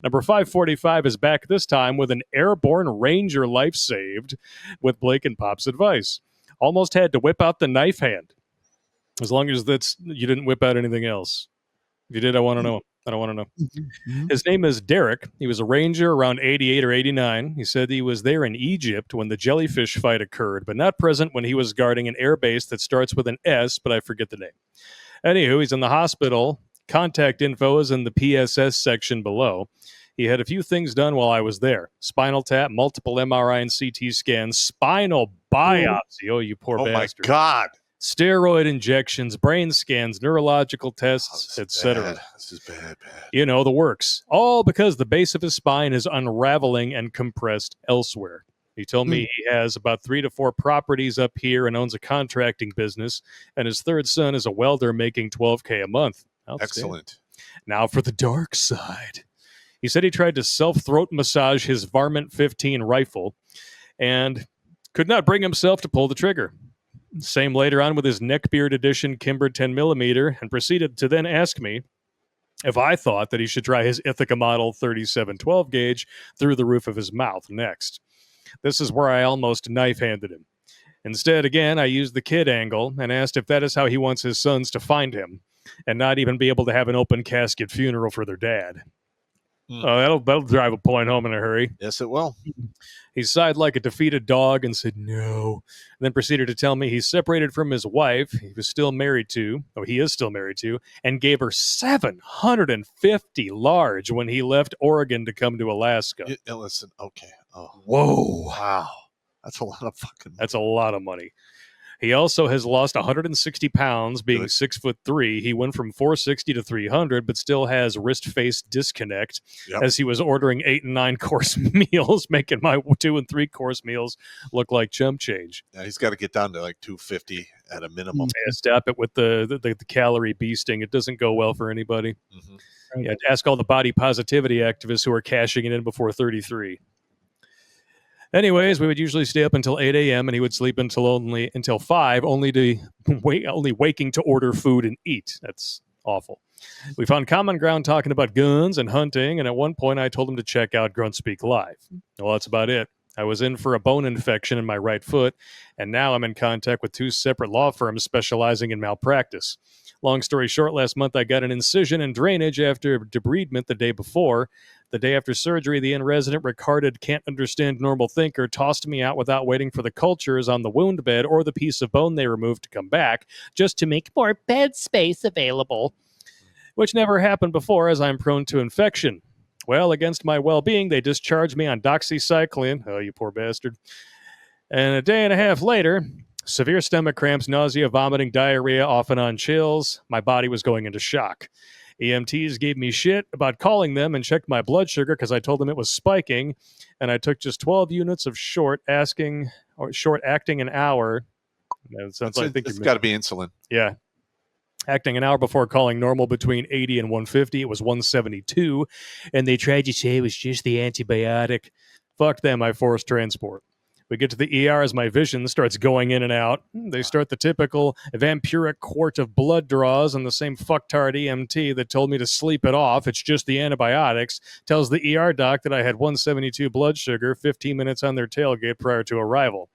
Number 545 is back this time with an airborne ranger life saved with Blake and Pop's advice. Almost had to whip out the knife hand. As long as you didn't whip out anything else. If you did, I want to know. I don't want to know. Mm-hmm. His name is Derek. He was a ranger around 88 or 89. He said he was there in Egypt when the jellyfish fight occurred, but not present when he was guarding an air base that starts with an S, but I forget the name. Anywho, he's in the hospital. Contact info is in the PSS section below. He had a few things done while I was there. Spinal tap, multiple MRI and CT scans, spinal biopsy. Oh, you poor bastard. Oh, my God. Steroid injections, brain scans, neurological tests, etc. This is bad. You know, the works. All because the base of his spine is unraveling and compressed elsewhere. He told me he has about 3 to 4 properties up here and owns a contracting business, and his third son is a welder making $12K a month. Excellent. Now for the dark side. He said he tried to self-throat massage his Varmint 15 rifle and could not bring himself to pull the trigger. Same later on with his neckbeard edition Kimber 10mm and proceeded to then ask me if I thought that he should try his Ithaca model 3712 gauge through the roof of his mouth next. This is where I almost knife-handed him. Instead, again, I used the kid angle and asked if that is how he wants his sons to find him and not even be able to have an open casket funeral for their dad. That'll drive a point home in a hurry. Yes, it will. He sighed like a defeated dog and said no, and then proceeded to tell me he's separated from his wife he is still married to, and gave her $750 large when he left Oregon to come to Alaska. Listen, okay. Oh. Whoa. Wow. That's a lot of fucking money. That's a lot of money. He also has lost 160 pounds, being 6'3". He went from 460 to 300, but still has wrist-face disconnect as he was ordering 8 and 9 course meals, making my 2 and 3 course meals look like chump change. Yeah, he's got to get down to like 250 at a minimum. Yeah, stop it with the calorie beasting. It doesn't go well for anybody. Mm-hmm. Yeah, ask all the body positivity activists who are cashing it in before 33. Anyways, we would usually stay up until 8 a.m. and he would sleep until 5, only waking to order food and eat. That's awful. We found common ground talking about guns and hunting, and at one point I told him to check out Grunt Speak Live. Well, that's about it. I was in for a bone infection in my right foot, and now I'm in contact with 2 separate law firms specializing in malpractice. Long story short, last month I got an incision and drainage after debridement the day before. The day after surgery, the in-resident retarded can't understand normal thinker tossed me out without waiting for the cultures on the wound bed or the piece of bone they removed to come back, just to make more bed space available, which never happened before as I'm prone to infection. Well, against my well-being, they discharged me on doxycycline. Oh, you poor bastard. And a day and a half later, severe stomach cramps, nausea, vomiting, diarrhea, off and on chills. My body was going into shock. EMTs gave me shit about calling them and checked my blood sugar because I told them it was spiking, and I took just 12 units of short acting an hour. It sounds like it's got to be insulin. Yeah. Acting an hour before calling normal between 80 and 150. It was 172, and they tried to say it was just the antibiotic. Fuck them, I forced transport. We get to the ER as my vision starts going in and out. They start the typical vampiric quart of blood draws, and the same fucktard EMT that told me to sleep it off, it's just the antibiotics, tells the ER doc that I had 172 blood sugar 15 minutes on their tailgate prior to arrival.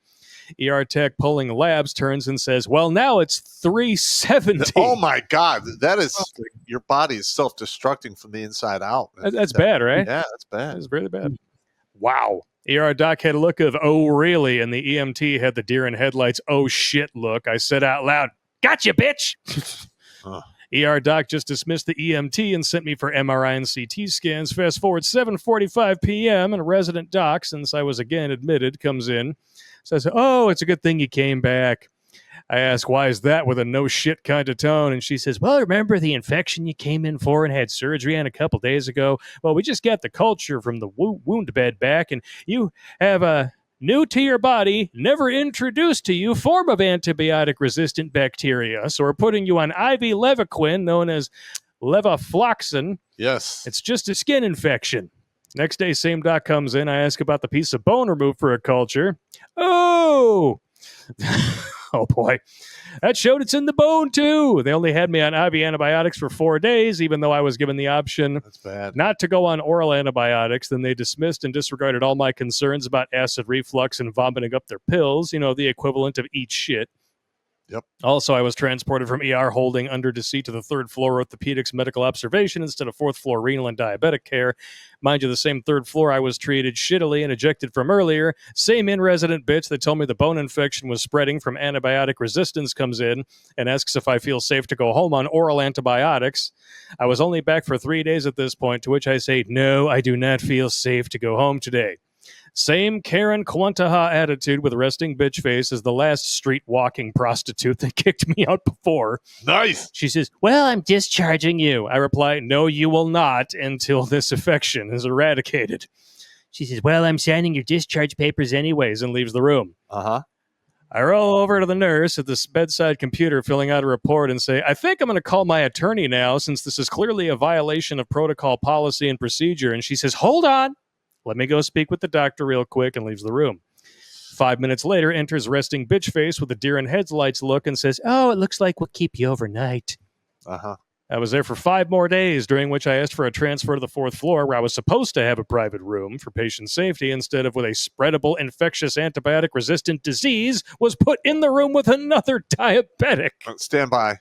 ER tech pulling labs turns and says, well, now it's 370. Oh, my God. That is, your body is self-destructing from the inside out. That's bad, right? Yeah, that's bad. That's really bad. Wow. ER doc had a look of, oh, really? And the EMT had the deer in headlights, oh, shit look. I said out loud, gotcha, bitch. ER doc just dismissed the EMT and sent me for MRI and CT scans. Fast forward 7:45 p.m. and a resident doc, since I was again admitted, comes in. Says, oh, it's a good thing you came back. I ask, why is that, with a no shit kind of tone? And she says, well, remember the infection you came in for and had surgery on a couple days ago? Well, we just got the culture from the wound bed back, and you have a new to your body, never introduced to you form of antibiotic-resistant bacteria. So we're putting you on IV Levaquin, known as levofloxacin. Yes. It's just a skin infection. Next day, same doc comes in. I ask about the piece of bone removed for a culture. Oh! Oh, boy. That showed it's in the bone, too. They only had me on IV antibiotics for 4 days, even though I was given the option That's bad. not to go on oral antibiotics. Then they dismissed and disregarded all my concerns about acid reflux and vomiting up their pills, the equivalent of eat shit. Yep. Also, I was transported from ER holding under deceit to the 3rd floor orthopedics medical observation instead of 4th floor renal and diabetic care. Mind you, the same 3rd floor I was treated shittily and ejected from earlier. Same in-resident bitch that told me the bone infection was spreading from antibiotic resistance comes in and asks if I feel safe to go home on oral antibiotics. I was only back for 3 days at this point, to which I say, no, I do not feel safe to go home today. Same Karen Quantaha attitude with resting bitch face as the last street walking prostitute that kicked me out before. Nice. She says, well, I'm discharging you. I reply, no, you will not until this affection is eradicated. She says, well, I'm signing your discharge papers anyways, and leaves the room. Uh-huh. I roll over to the nurse at the bedside computer filling out a report and say, I think I'm going to call my attorney now since this is clearly a violation of protocol policy and procedure. And she says, hold on. Let me go speak with the doctor real quick, and leaves the room. 5 minutes later, enters resting bitch face with a deer in headlights look and says, oh, it looks like we'll keep you overnight. Uh-huh. I was there for 5 more days, during which I asked for a transfer to the 4th floor where I was supposed to have a private room for patient safety instead of with a spreadable infectious antibiotic-resistant disease was put in the room with another diabetic. Stand by.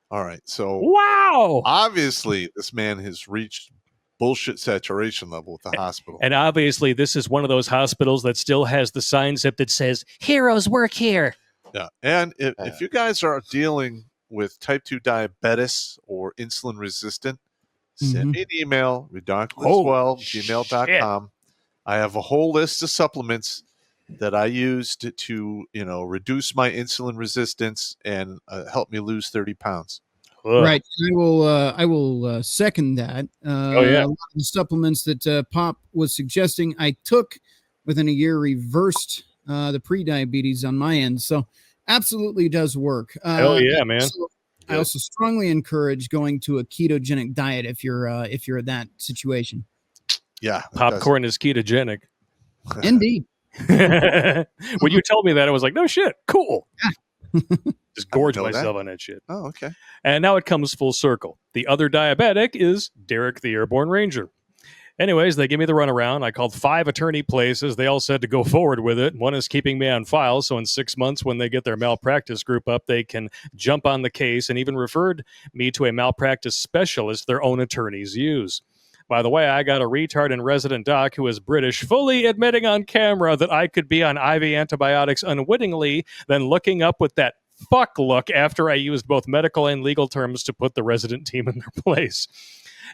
All right. So Wow! obviously this man has reached bullshit saturation level with the hospital. And obviously this is one of those hospitals that still has the sign zip that says, heroes work here. Yeah. And if you guys are dealing with type 2 diabetes or insulin resistant, send me an email, redonkulous12@gmail.com. I have a whole list of supplements that I used to reduce my insulin resistance and help me lose 30 pounds. Ugh. Right. I will second that. Oh, yeah. A lot of the supplements that Pop was suggesting, I took within a year, reversed the pre-diabetes on my end. So absolutely does work. Hell yeah, man. I also strongly encourage going to a ketogenic diet if you're in that situation. Yeah. Popcorn is ketogenic. Indeed. When you told me that, I was like, no shit. Cool. Yeah. Just gorge myself on that shit. Oh, okay. And now it comes full circle. The other diabetic is Derek the Airborne Ranger. Anyways, they give me the runaround. I called 5 attorney places. They all said to go forward with it. One is keeping me on file, so in 6 months when they get their malpractice group up, they can jump on the case, and even referred me to a malpractice specialist their own attorneys use. By the way, I got a retard and resident doc who is British, fully admitting on camera that I could be on IV antibiotics unwittingly, then looking up with that fuck look after I used both medical and legal terms to put the resident team in their place.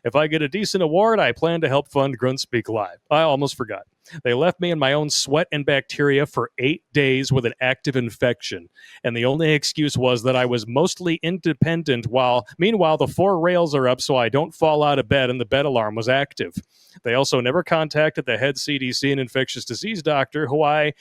If I get a decent award, I plan to help fund Grunt Speak Live. I almost forgot. They left me in my own sweat and bacteria for 8 days with an active infection. And the only excuse was that I was mostly independent meanwhile, the 4 rails are up so I don't fall out of bed and the bed alarm was active. They also never contacted the head CDC and infectious disease doctor I'm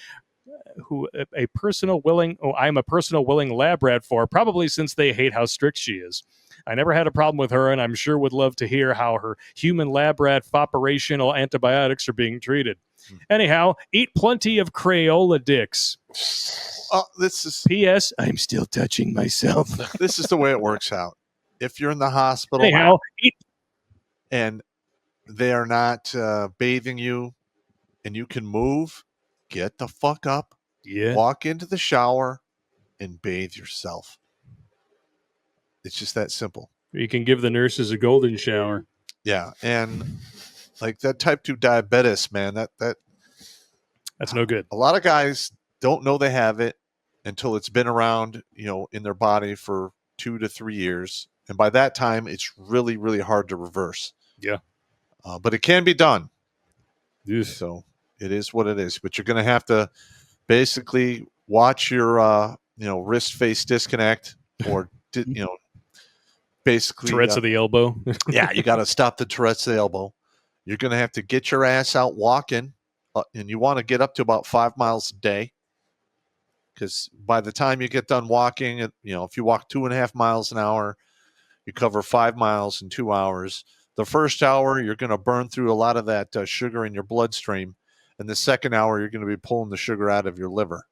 a personal willing lab rat for, probably since they hate how strict she is. I never had a problem with her, and I'm sure would love to hear how her human lab rat operational antibiotics are being treated. Anyhow, eat plenty of Crayola dicks. This is P.S. I'm still touching myself. This is the way it works out. If you're in the hospital Anyhow, and they are not bathing you and you can move, get the fuck up, walk into the shower, and bathe yourself. It's just that simple. You can give the nurses a golden shower. Yeah, and like that type 2 diabetes, man, that's no good. A lot of guys don't know they have it until it's been around, in their body for 2 to 3 years, and by that time, it's really, really hard to reverse. Yeah, but it can be done. Yes. So it is what it is. But you're going to have to basically watch your, wrist face disconnect, or basically Tourette's of the elbow. Yeah, you got to stop the Tourette's of the elbow. You're going to have to get your ass out walking, and you want to get up to about 5 miles a day, because by the time you get done walking, if you walk 2.5 miles an hour, you cover 5 miles in 2 hours. The first hour, you're going to burn through a lot of that sugar in your bloodstream, and the second hour, you're going to be pulling the sugar out of your liver.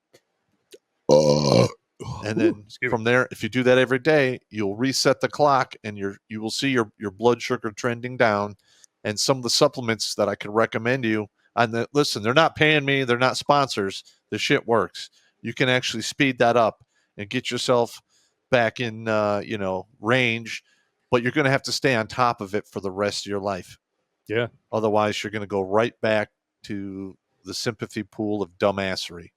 And then from there, if you do that every day, you'll reset the clock and you will see your blood sugar trending down. And some of the supplements that I could recommend you, listen, they're not paying me, they're not sponsors. The shit works. You can actually speed that up and get yourself back in range, but you're going to have to stay on top of it for the rest of your life. Yeah. Otherwise, you're going to go right back to the sympathy pool of dumbassery.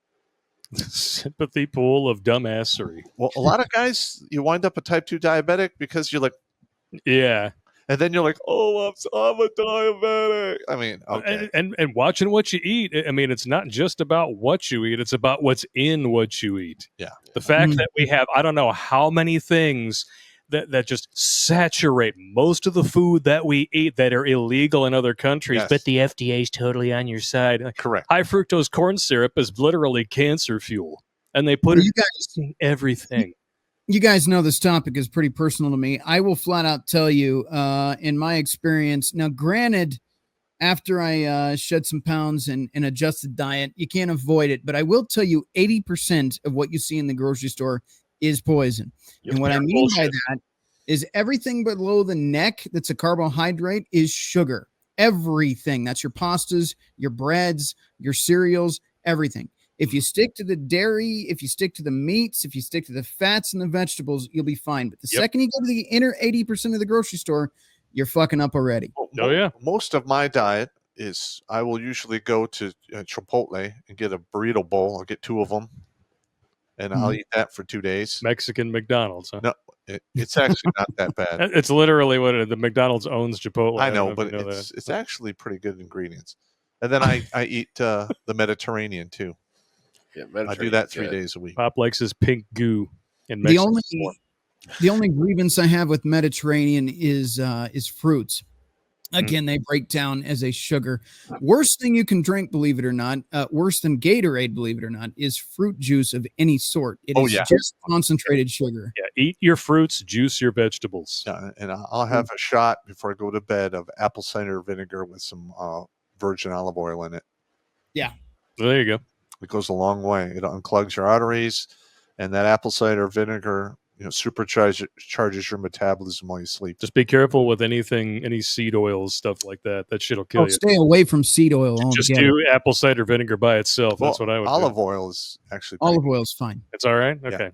Sympathy pool of dumbassery. Well, a lot of guys, you wind up a type 2 diabetic because you're like, yeah. And then you're like, oh, I'm a diabetic. I mean, okay. And watching what you eat, I mean, it's not just about what you eat. It's about what's in what you eat. Yeah. The fact that we have, I don't know how many things that just saturate most of the food that we eat that are illegal in other countries, Yes. but the FDA is totally on your side. Correct. High fructose corn syrup is literally cancer fuel, and they put it in everything. You guys know this topic is pretty personal to me. I will flat out tell you, in my experience, now granted, after I shed some pounds and adjusted diet, you can't avoid it, but I will tell you 80% of what you see in the grocery store is poison. And what I mean by that is everything below the neck that's a carbohydrate is sugar. Everything. That's your pastas, your breads, your cereals, everything. If you stick to the dairy, if you stick to the meats, if you stick to the fats and the vegetables, you'll be fine. But the second you go to the inner 80% of the grocery store, you're fucking up already. Oh, yeah. Most of my diet is I will usually go to Chipotle and get a burrito bowl. I'll get 2 of them, and I'll eat that for 2 days. Mexican McDonald's. Huh? No, it's actually not that bad. It's literally what the McDonald's owns Chipotle. I know, but it's actually pretty good ingredients. And then I eat the Mediterranean too. Yeah, I do that 3 days a week. Pop likes his pink goo in Mexico. The only grievance I have with Mediterranean is fruits. Again, they break down as a sugar. Worst thing you can drink, believe it or not, worse than Gatorade, believe it or not, is fruit juice of any sort. It is just concentrated sugar. Yeah, eat your fruits, juice your vegetables. Yeah, and I'll have a shot before I go to bed of apple cider vinegar with some virgin olive oil in it. Yeah. Well, there you go. It goes a long way. It unclogs your arteries, and that apple cider vinegar, supercharges your metabolism while you sleep. Just be careful with any seed oils, stuff like that. That shit'll kill you. Stay away from seed oil. Just do apple cider vinegar by itself. That's what I would do. Olive oil is actually olive oil is fine. It's all right? Okay.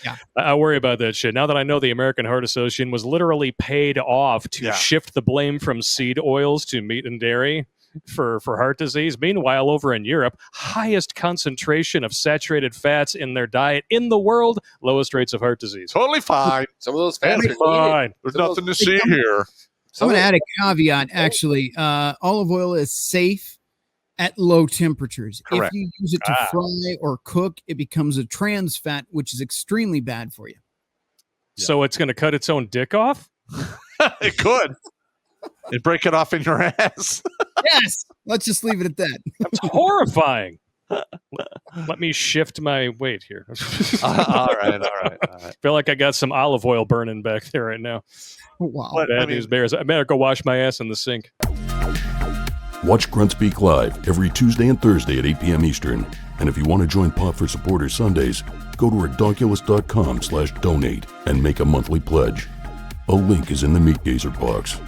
Yeah. I worry about that shit. Now that I know the American Heart Association was literally paid off to shift the blame from seed oils to meat and dairy for heart disease. Meanwhile, over in Europe, highest concentration of saturated fats in their diet in the world, lowest rates of heart disease. Totally fine. Some of those fats are fine. There's nothing to see here. I'm going to add a caveat, actually. Olive oil is safe at low temperatures. Correct. If you use it to fry or cook, it becomes a trans fat, which is extremely bad for you. So it's going to cut its own dick off? It could. And break it off in your ass. Yes. Let's just leave it at that. That's horrifying. Let me shift my weight here. All right. Feel like I got some olive oil burning back there right now. Wow. Bad news bears. I better go wash my ass in the sink. Watch Grunt Speak live every Tuesday and Thursday at 8 p.m. Eastern. And if you want to join Pop for Supporters Sundays, go to redonkulous.com/donate and make a monthly pledge. A link is in the Meat Gazer box.